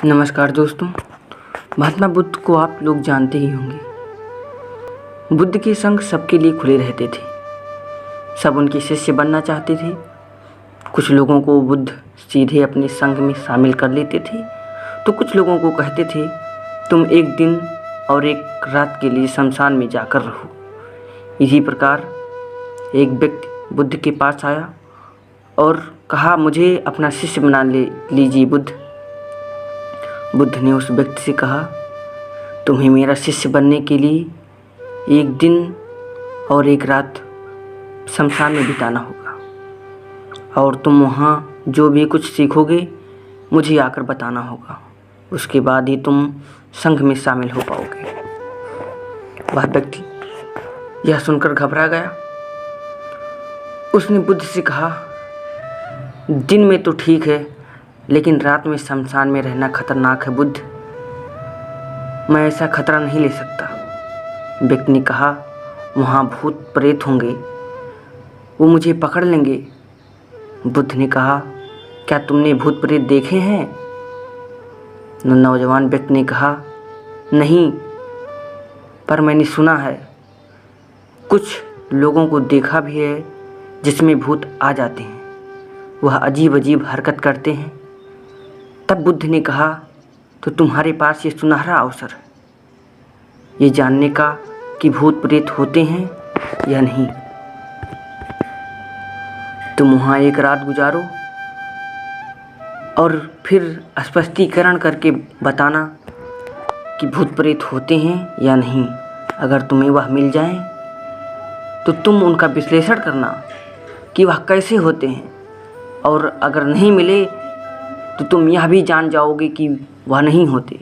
नमस्कार दोस्तों। महात्मा बुद्ध को आप लोग जानते ही होंगे। बुद्ध के संग सबके लिए खुले रहते थे। सब उनके शिष्य बनना चाहते थे। कुछ लोगों को बुद्ध सीधे अपने संग में शामिल कर लेते थे, तो कुछ लोगों को कहते थे तुम एक दिन और एक रात के लिए शमशान में जाकर रहो। इसी प्रकार एक व्यक्ति बुद्ध के पास आया और कहा, मुझे अपना शिष्य बना लीजिए बुद्ध। बुद्ध ने उस व्यक्ति से कहा, तुम्हें मेरा शिष्य बनने के लिए एक दिन और एक रात शमशान में बिताना होगा और तुम वहाँ जो भी कुछ सीखोगे मुझे आकर बताना होगा। उसके बाद ही तुम संघ में शामिल हो पाओगे। वह व्यक्ति यह सुनकर घबरा गया। उसने बुद्ध से कहा, दिन में तो ठीक है, लेकिन रात में शमशान में रहना खतरनाक है बुद्ध। मैं ऐसा खतरा नहीं ले सकता। व्यक्ति ने कहा, वहाँ भूत प्रेत होंगे, वो मुझे पकड़ लेंगे। बुद्ध ने कहा, क्या तुमने भूत प्रेत देखे हैं? नौजवान व्यक्ति ने कहा, नहीं, पर मैंने सुना है। कुछ लोगों को देखा भी है जिसमें भूत आ जाते हैं, वह अजीब अजीब हरकत करते हैं। तब बुद्ध ने कहा, तो तुम्हारे पास ये सुनहरा अवसर है ये जानने का कि भूत प्रेत होते हैं या नहीं। तुम वहाँ एक रात गुजारो और फिर स्पष्टीकरण करके बताना कि भूत प्रेत होते हैं या नहीं। अगर तुम्हें वह मिल जाए तो तुम उनका विश्लेषण करना कि वह कैसे होते हैं, और अगर नहीं मिले तो तुम यह भी जान जाओगे कि वह नहीं होते।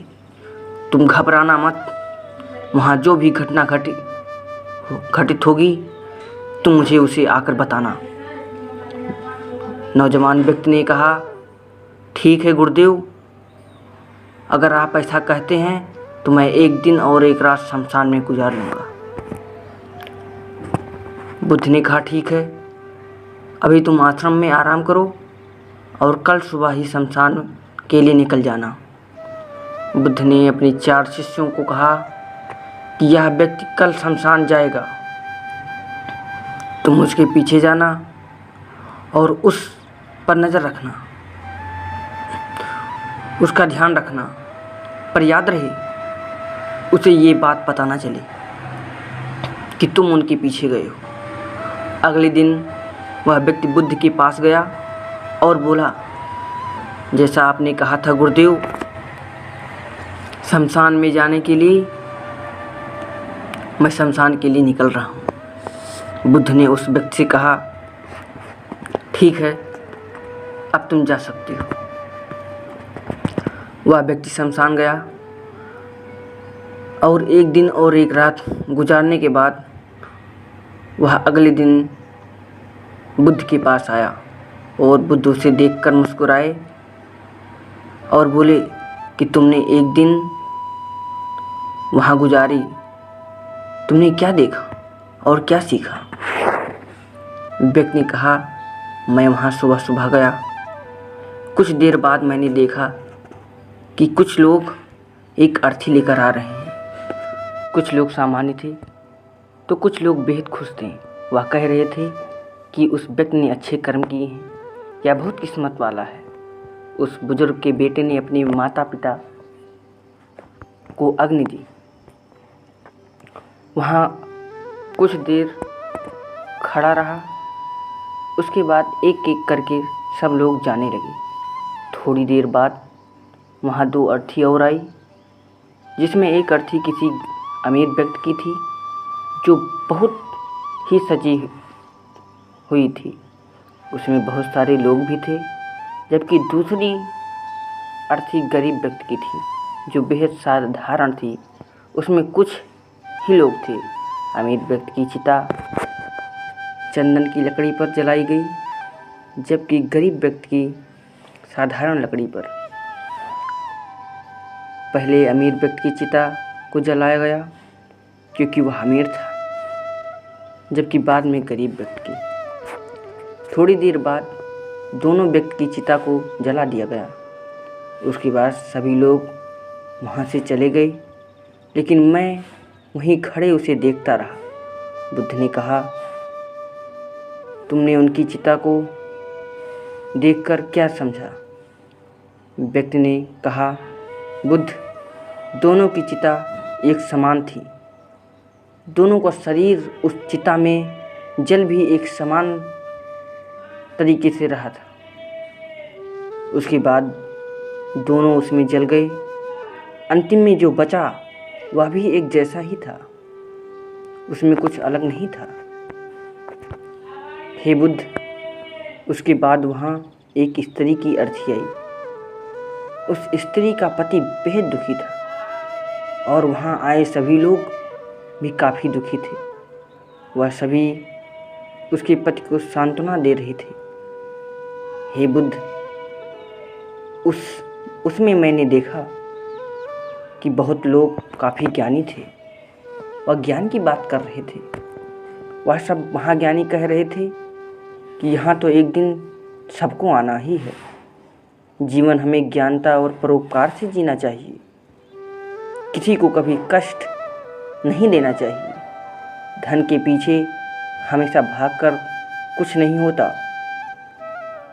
तुम घबराना मत। वहाँ जो भी घटना घटित होगी तुम मुझे उसे आकर बताना। नौजवान व्यक्ति ने कहा, ठीक है गुरुदेव, अगर आप ऐसा कहते हैं तो मैं एक दिन और एक रात शमशान में गुजार लूँगा। बुद्ध ने कहा, ठीक है, अभी तुम आश्रम में आराम करो और कल सुबह ही शमशान के लिए निकल जाना। बुद्ध ने अपने 4 शिष्यों को कहा कि यह व्यक्ति कल शमशान जाएगा, तुम उसके पीछे जाना और उस पर नज़र रखना, उसका ध्यान रखना, पर याद रहे उसे ये बात पता ना चले कि तुम उनके पीछे गए हो। अगले दिन वह व्यक्ति बुद्ध के पास गया और बोला, जैसा आपने कहा था गुरुदेव, शमशान में जाने के लिए मैं शमशान के लिए निकल रहा हूँ। बुद्ध ने उस व्यक्ति से कहा, ठीक है, अब तुम जा सकते हो। वह व्यक्ति शमशान गया और एक दिन और एक रात गुजारने के बाद वह अगले दिन बुद्ध के पास आया और बुद्ध उसे देखकर मुस्कुराए और बोले कि तुमने एक दिन वहाँ गुजारी, तुमने क्या देखा और क्या सीखा? व्यक्ति ने कहा, मैं वहाँ सुबह सुबह गया। कुछ देर बाद मैंने देखा कि कुछ लोग एक अर्थी लेकर आ रहे हैं। कुछ लोग सामान्य थे तो कुछ लोग बेहद खुश थे। वह कह रहे थे कि उस व्यक्ति ने अच्छे कर्म किए हैं या बहुत किस्मत वाला है। उस बुजुर्ग के बेटे ने अपने माता पिता को अग्नि दी। वहाँ कुछ देर खड़ा रहा, उसके बाद एक एक करके सब लोग जाने लगे। थोड़ी देर बाद वहाँ 2 अर्थी और आई, जिसमें एक अर्थी किसी अमीर व्यक्ति की थी जो बहुत ही सजी हुई थी। उसमें बहुत सारे लोग भी थे, जबकि दूसरी अर्थी गरीब व्यक्ति की थी जो बेहद साधारण थी। उसमें कुछ ही लोग थे। अमीर व्यक्ति की चिता चंदन की लकड़ी पर जलाई गई, जबकि गरीब व्यक्ति की साधारण लकड़ी पर। पहले अमीर व्यक्ति की चिता को जलाया गया क्योंकि वह अमीर था, जबकि बाद में गरीब व्यक्ति की। थोड़ी देर बाद दोनों व्यक्ति की चिता को जला दिया गया। उसके बाद सभी लोग वहाँ से चले गए, लेकिन मैं वहीं खड़े उसे देखता रहा। बुद्ध ने कहा, तुमने उनकी चिता को देखकर क्या समझा? व्यक्ति ने कहा, बुद्ध, दोनों की चिता एक समान थी। दोनों का शरीर उस चिता में जल भी एक समान तरीके से रहा था। उसके बाद दोनों उसमें जल गए। अंतिम में जो बचा वह भी एक जैसा ही था, उसमें कुछ अलग नहीं था। हे बुद्ध, उसके बाद वहाँ एक स्त्री की अर्थी आई। उस स्त्री का पति बेहद दुखी था और वहाँ आए सभी लोग भी काफ़ी दुखी थे। वह सभी उसके पति को सांत्वना दे रहे थे। हे बुद्ध, उसमें मैंने देखा कि बहुत लोग काफ़ी ज्ञानी थे। वह ज्ञान की बात कर रहे थे। वह सब महाज्ञानी कह रहे थे कि यहाँ तो एक दिन सबको आना ही है। जीवन हमें ज्ञानता और परोपकार से जीना चाहिए। किसी को कभी कष्ट नहीं देना चाहिए। धन के पीछे हमेशा भागकर कुछ नहीं होता।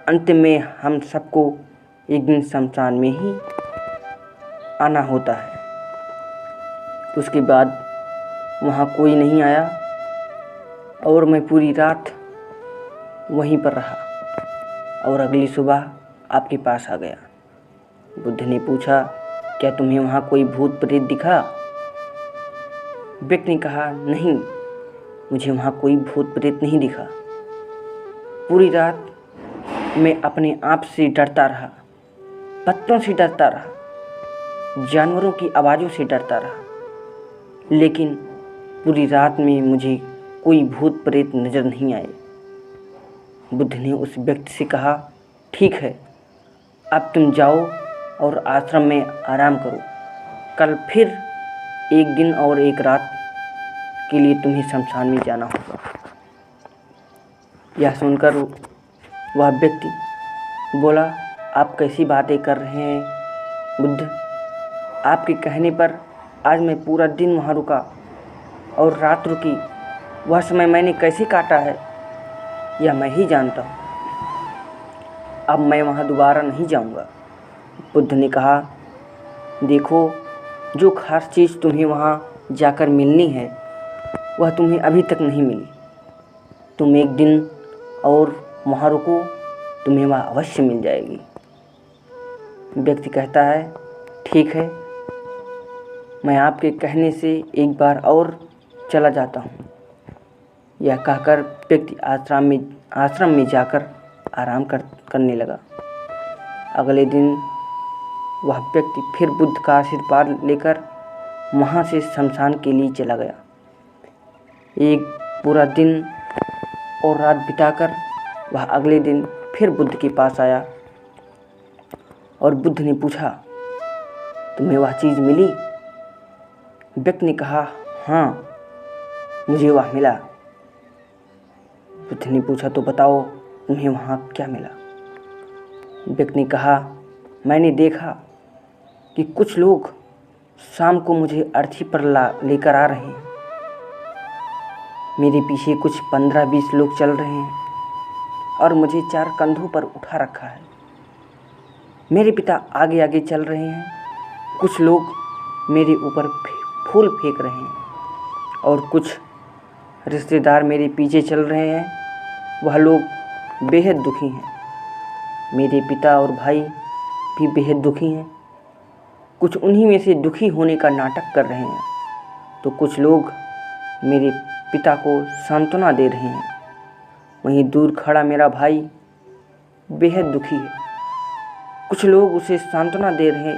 अंत में हम सबको एक दिन शमशान में ही आना होता है। उसके बाद वहाँ कोई नहीं आया और मैं पूरी रात वहीं पर रहा और अगली सुबह आपके पास आ गया। बुद्ध ने पूछा, क्या तुम्हें वहाँ कोई भूत प्रेत दिखा? व्यक्ति ने कहा, नहीं, मुझे वहाँ कोई भूत प्रेत नहीं दिखा। पूरी रात मैं अपने आप से डरता रहा, पत्तों से डरता रहा, जानवरों की आवाज़ों से डरता रहा, लेकिन पूरी रात में मुझे कोई भूत प्रेत नज़र नहीं आए। बुद्ध ने उस व्यक्ति से कहा, ठीक है, अब तुम जाओ और आश्रम में आराम करो। कल फिर एक दिन और एक रात के लिए तुम्हें शमशान में जाना होगा। यह सुनकर वह व्यक्ति बोला, आप कैसी बातें कर रहे हैं बुद्ध? आपके कहने पर आज मैं पूरा दिन वहाँ रुका और रात रुकी। वह समय मैंने कैसे काटा है यह मैं ही जानता हूँ। अब मैं वहाँ दोबारा नहीं जाऊँगा। बुद्ध ने कहा, देखो, जो खास चीज़ तुम्हें वहाँ जाकर मिलनी है वह तुम्हें अभी तक नहीं मिली। तुम एक दिन और वहाँ रुको, तुम्हें वहाँ अवश्य मिल जाएगी। व्यक्ति कहता है, ठीक है, मैं आपके कहने से एक बार और चला जाता हूँ। यह कहकर व्यक्ति आश्रम में जाकर आराम करने लगा। अगले दिन वह व्यक्ति फिर बुद्ध का आशीर्वाद लेकर वहाँ से शमशान के लिए चला गया। एक पूरा दिन और रात बिताकर वह अगले दिन फिर बुद्ध के पास आया और बुद्ध ने पूछा, तुम्हें वह चीज़ मिली? व्यक्ति ने कहा, हाँ, मुझे वह मिला। बुद्ध ने पूछा, तो बताओ तुम्हें वहाँ क्या मिला? व्यक्ति ने कहा, मैंने देखा कि कुछ लोग शाम को मुझे अर्थी पर लेकर आ रहे हैं। मेरे पीछे कुछ 15-20 लोग चल रहे हैं और मुझे 4 कंधों पर उठा रखा है। मेरे पिता आगे आगे चल रहे हैं। कुछ लोग मेरे ऊपर फूल फेंक रहे हैं और कुछ रिश्तेदार मेरे पीछे चल रहे हैं। वह लोग बेहद दुखी हैं। मेरे पिता और भाई भी बेहद दुखी हैं। कुछ उन्हीं में से दुखी होने का नाटक कर रहे हैं, तो कुछ लोग मेरे पिता को सांत्वना दे रहे हैं। वहीं दूर खड़ा मेरा भाई बेहद दुखी है। कुछ लोग उसे सांत्वना दे रहे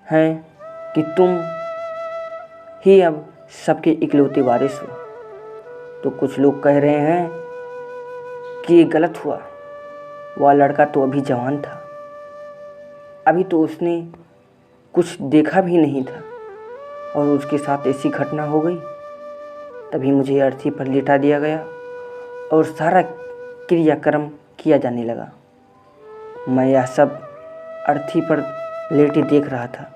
हैं कि तुम ही अब सबके इकलौते वारिस हो। तो कुछ लोग कह रहे हैं कि ये गलत हुआ। वह लड़का तो अभी जवान था, अभी तो उसने कुछ देखा भी नहीं था और उसके साथ ऐसी घटना हो गई। तभी मुझे अर्थी पर लिटा दिया गया और सारा क्रियाक्रम किया जाने लगा। मैं यह सब अर्थी पर लेटे देख रहा था।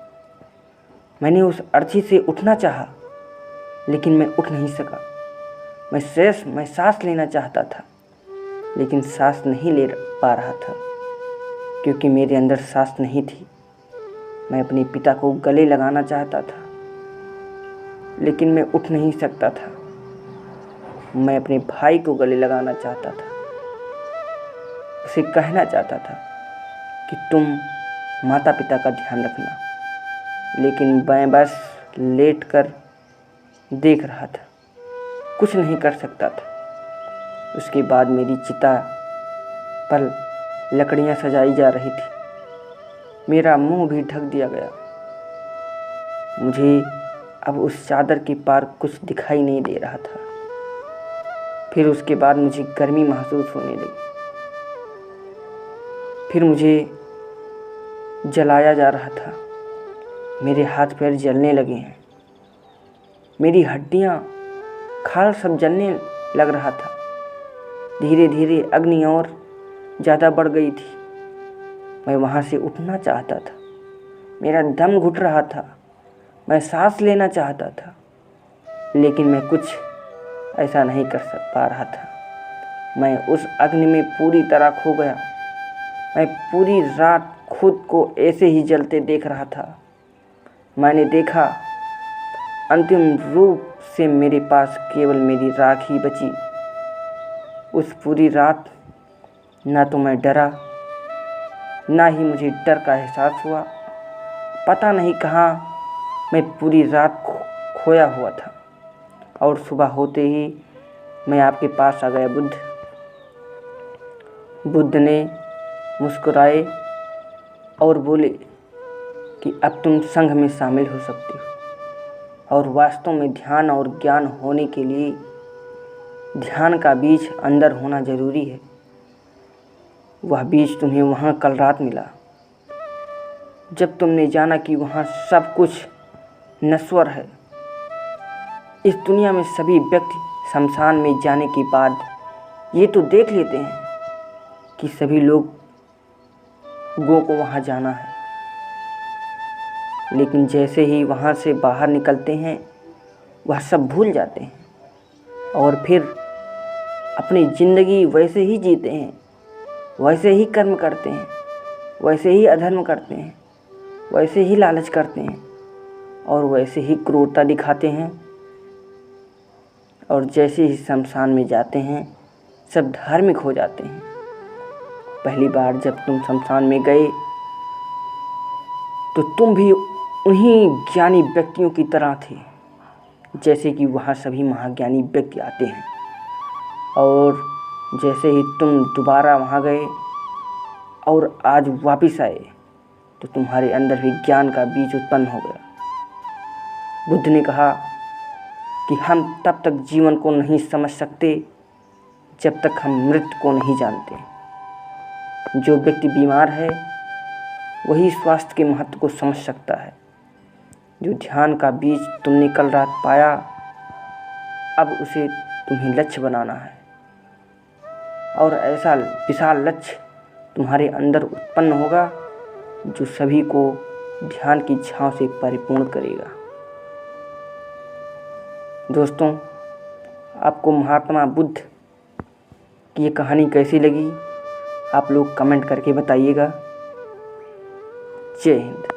मैंने उस अर्थी से उठना चाहा, लेकिन मैं उठ नहीं सका। मैं सांस लेना चाहता था, लेकिन सांस नहीं ले पा रहा था, क्योंकि मेरे अंदर सांस नहीं थी। मैं अपने पिता को गले लगाना चाहता था, लेकिन मैं उठ नहीं सकता था। मैं अपने भाई को गले लगाना चाहता था, उसे कहना चाहता था कि तुम माता पिता का ध्यान रखना, लेकिन मैं बस लेट कर देख रहा था, कुछ नहीं कर सकता था। उसके बाद मेरी चिता पर लकड़ियाँ सजाई जा रही थी। मेरा मुंह भी ढक दिया गया। मुझे अब उस चादर के पार कुछ दिखाई नहीं दे रहा था। फिर उसके बाद मुझे गर्मी महसूस होने लगी। फिर मुझे जलाया जा रहा था। मेरे हाथ पैर जलने लगे हैं। मेरी हड्डियाँ, खाल सब जलने लग रहा था। धीरे धीरे अग्नि और ज़्यादा बढ़ गई थी। मैं वहाँ से उठना चाहता था। मेरा दम घुट रहा था। मैं सांस लेना चाहता था, लेकिन मैं कुछ ऐसा नहीं कर पा रहा था। मैं उस अग्नि में पूरी तरह खो गया। मैं पूरी रात खुद को ऐसे ही जलते देख रहा था। मैंने देखा अंतिम रूप से मेरे पास केवल मेरी राख ही बची। उस पूरी रात ना तो मैं डरा, ना ही मुझे डर का एहसास हुआ। पता नहीं कहाँ मैं पूरी रात खोया हुआ था। और सुबह होते ही मैं आपके पास आ गया। बुद्ध ने मुस्कुराए और बोले कि अब तुम संघ में शामिल हो सकते हो। और वास्तव में ध्यान और ज्ञान होने के लिए ध्यान का बीज अंदर होना जरूरी है। वह बीज तुम्हें वहाँ कल रात मिला, जब तुमने जाना कि वहाँ सब कुछ नश्वर है। इस दुनिया में सभी व्यक्ति शमशान में जाने के बाद ये तो देख लेते हैं कि सभी लोगों को वहाँ जाना है, लेकिन जैसे ही वहाँ से बाहर निकलते हैं वह सब भूल जाते हैं और फिर अपनी ज़िंदगी वैसे ही जीते हैं, वैसे ही कर्म करते हैं, वैसे ही अधर्म करते हैं, वैसे ही लालच करते हैं और वैसे ही क्रूरता दिखाते हैं। और जैसे ही शमशान में जाते हैं सब धार्मिक हो जाते हैं। पहली बार जब तुम शमशान में गए तो तुम भी उन्हीं ज्ञानी व्यक्तियों की तरह थे, जैसे कि वहाँ सभी महाज्ञानी व्यक्ति आते हैं। और जैसे ही तुम दोबारा वहाँ गए और आज वापस आए तो तुम्हारे अंदर भी ज्ञान का बीज उत्पन्न हो गया। बुद्ध ने कहा कि हम तब तक जीवन को नहीं समझ सकते जब तक हम मृत्यु को नहीं जानते। जो व्यक्ति बीमार है वही स्वास्थ्य के महत्व को समझ सकता है। जो ध्यान का बीज तुमने कल रात पाया, अब उसे तुम्हें लक्ष्य बनाना है और ऐसा विशाल लक्ष्य तुम्हारे अंदर उत्पन्न होगा जो सभी को ध्यान की छांव से परिपूर्ण करेगा। दोस्तों, आपको महात्मा बुद्ध की ये कहानी कैसी लगी, आप लोग कमेंट करके बताइएगा। जय हिंद।